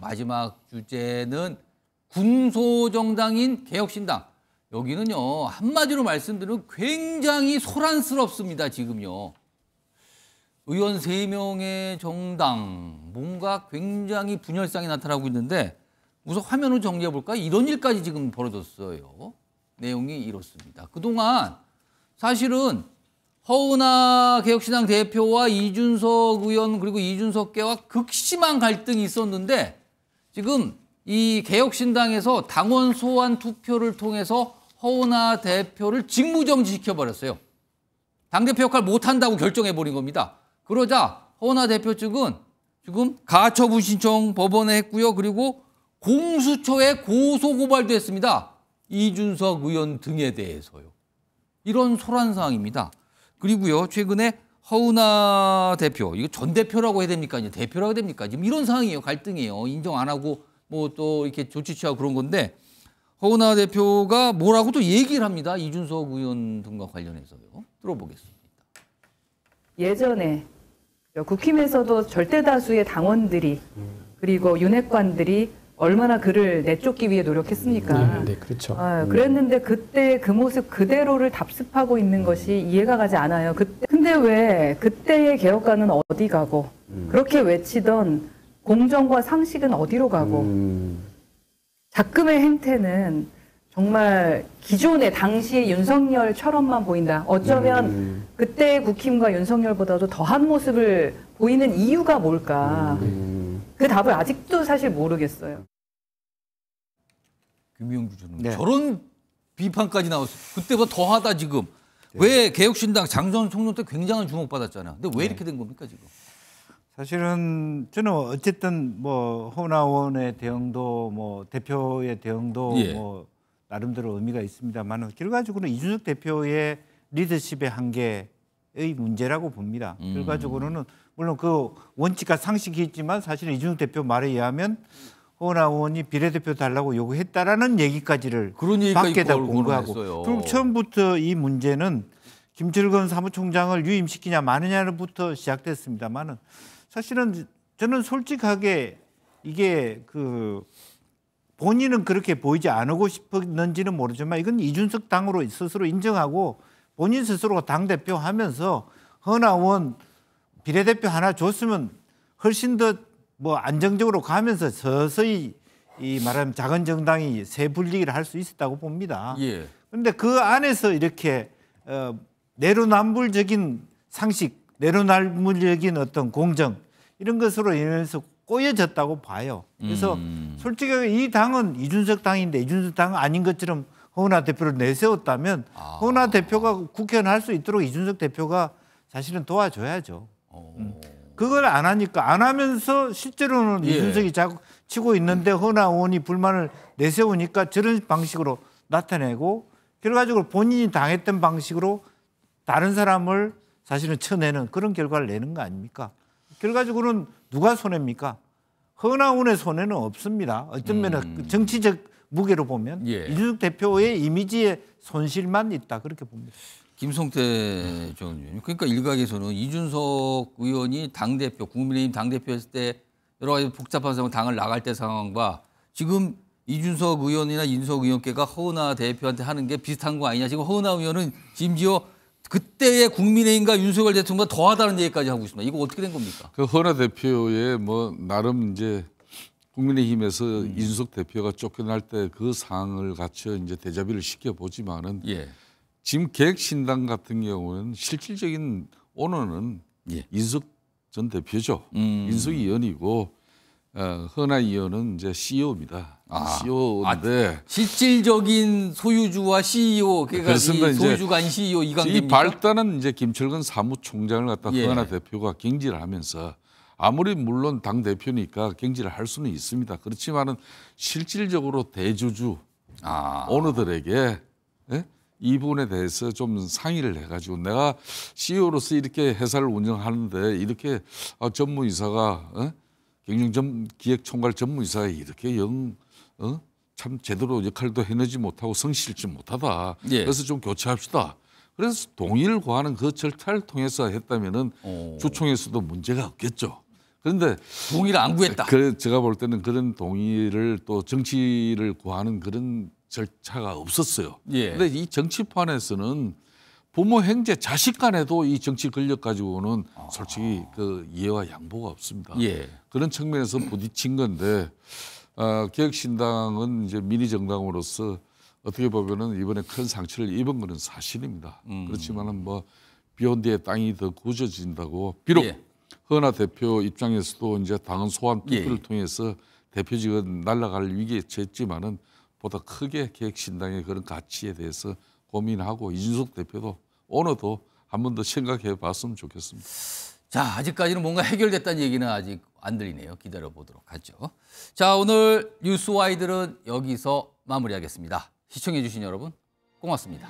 마지막 주제는 군소정당인 개혁신당. 여기는요, 한마디로 말씀드리면 굉장히 소란스럽습니다, 지금요. 의원 3명의 정당, 뭔가 굉장히 분열상이 나타나고 있는데 우선 화면을 정리해 볼까요? 이런 일까지 지금 벌어졌어요. 내용이 이렇습니다. 그동안 사실은 허은하 개혁신당 대표와 이준석 의원 그리고 이준석계와 극심한 갈등이 있었는데 지금 이 개혁신당에서 당원 소환 투표를 통해서 허은하 대표를 직무정지시켜버렸어요. 당대표 역할 못한다고 결정해버린 겁니다. 그러자 허은하 대표 측은 지금 가처분 신청 법원에 했고요. 그리고 공수처에 고소고발도 했습니다. 이준석 의원 등에 대해서요. 이런 소란 상황입니다. 그리고요, 최근에 허은하 대표, 이거 전 대표라고 해야 됩니까? 이제 대표라고 해야 됩니까? 지금 이런 상황이에요. 갈등이에요. 인정 안 하고 뭐 또 이렇게 조치 취하고 그런 건데 허은하 대표가 뭐라고 또 얘기를 합니다. 이준석 의원 등과 관련해서요. 들어보겠습니다. 예전에 국힘에서도 절대 다수의 당원들이 그리고 윤핵관들이 얼마나 그를 내쫓기 위해 노력했습니까? 네, 그렇죠. 그랬는데 그때 그 모습 그대로를 답습하고 있는 것이 이해가 가지 않아요. 근데 왜 그때의 개혁가는 어디 가고 그렇게 외치던 공정과 상식은 어디로 가고 작금의 행태는 정말 기존의 당시의 윤석열처럼만 보인다. 어쩌면 그때의 국힘과 윤석열보다도 더한 모습을 보이는 이유가 뭘까? 그 답을 아직도 사실 모르겠어요. 김영주 전 저런 비판까지 나왔어요. 그때보다 더하다 지금. 왜 개혁신당 장전 총론 때 굉장한 주목받았잖아요. 근데 왜 이렇게 된 겁니까 지금? 사실은 저는 어쨌든 뭐 허은하 의원의 대응도 뭐 대표의 대응도 뭐 나름대로 의미가 있습니다만 결과적으로는 이준석 대표의 리더십의 한계의 문제라고 봅니다. 결과적으로는 물론 그 원칙과 상식이 있지만 사실은 이준석 대표 말에 의하면 허은하 의원이 비례대표 달라고 요구했다라는 얘기까지를 밖에다 공부하고 그럼 처음부터 이 문제는 김철근 사무총장을 유임시키냐 마느냐부터 시작됐습니다만은 사실은 저는 솔직하게 이게 그 본인은 그렇게 보이지 않고 싶었는지는 모르지만 이건 이준석 당으로 스스로 인정하고 본인 스스로가 당대표 하면서 허은하 의원 비례대표 하나 줬으면 훨씬 더 뭐 안정적으로 가면서 서서히 이 말하면 작은 정당이 새 분리기를 할 수 있었다고 봅니다. 그런데 그 안에서 이렇게 내로남불적인 상식, 내로남불적인 어떤 공정 이런 것으로 인해서 꼬여졌다고 봐요. 그래서 솔직하게 이 당은 이준석 당인데 이준석 당은 아닌 것처럼 허은하 대표를 내세웠다면 허은하 대표가 국회의원 할 수 있도록 이준석 대표가 사실은 도와줘야죠. 그걸 안 하니까 안 하면서 실제로는 이준석이 자꾸 치고 있는데 허은하 의원이 불만을 내세우니까 저런 방식으로 나타내고 결과적으로 본인이 당했던 방식으로 다른 사람을 사실은 쳐내는 그런 결과를 내는 거 아닙니까? 결과적으로는 누가 손해입니까? 허은하 의원의 손해는 없습니다. 어떤 면은 정치적 무게로 보면 이준석 대표의 이미지의 손실만 있다 그렇게 봅니다. 김성태 전 의원. 그러니까 일각에서는 이준석 의원이 당대표, 국민의힘 당대표였을 때 여러 가지 복잡한 상황, 당을 나갈 때 상황과 지금 이준석 의원이나 이준석 의원께가 허은하 대표한테 하는 게 비슷한 거 아니냐. 지금 허은하 의원은 심지어 그때의 국민의힘과 윤석열 대통령보다 더하다는 얘기까지 하고 있습니다. 이거 어떻게 된 겁니까? 그 허은하 대표의 뭐 나름 이제 국민의힘에서 이준석 대표가 쫓겨날 때 그 상황을 갖춰 이제 대자비를 시켜보지만은 지금 개혁신당 같은 경우는 실질적인 오너는 이준석 전 대표죠. 이준석 의원이고 허은하 의원은 이제 CEO입니다. CEO인데 실질적인 소유주와 CEO 그러니까 소유주가 아닌 CEO 이 관계입니까? 이 발단은 이제 김철근 사무총장을 갖다 허은하 대표가 경질을 하면서 아무리 물론 당 대표니까 경질을 할 수는 있습니다. 그렇지만은 실질적으로 대주주 오너들에게 이 부분에 대해서 좀 상의를 해가지고 내가 CEO로서 이렇게 회사를 운영하는데 이렇게 전무이사가 기획총괄 전무이사가 이렇게 참 제대로 역할도 해내지 못하고 성실지 못하다. 그래서 좀 교체합시다. 그래서 동의를 구하는 그 절차를 통해서 했다면은 주총에서도 문제가 없겠죠. 그런데 동의를 안 구했다. 제가 볼 때는 그런 동의를 또 정치를 구하는 그런 절차가 없었어요. 예. 근데 이 정치판에서는 부모, 형제, 자식 간에도 이 정치 권력 가지고는 솔직히 그 이해와 양보가 없습니다. 예. 그런 측면에서 부딪힌 건데 개혁신당은 이제 미니 정당으로서 어떻게 보면은 이번에 큰 상처를 입은 거는 사실입니다. 그렇지만은 뭐 비온 뒤에 땅이 더 굳어진다고 비록 예. 허은하 대표 입장에서도 이제 당헌 소환 투표를 예. 통해서 대표직은 날아갈 위기에 처했지만은 보다 크게 개혁신당의 그런 가치에 대해서 고민하고 이준석 대표도 오늘도 한 번 더 생각해 봤으면 좋겠습니다. 자, 아직까지는 뭔가 해결됐다는 얘기는 아직 안 들리네요. 기다려 보도록 하죠. 자, 오늘 뉴스와이들은 여기서 마무리하겠습니다. 시청해 주신 여러분 고맙습니다.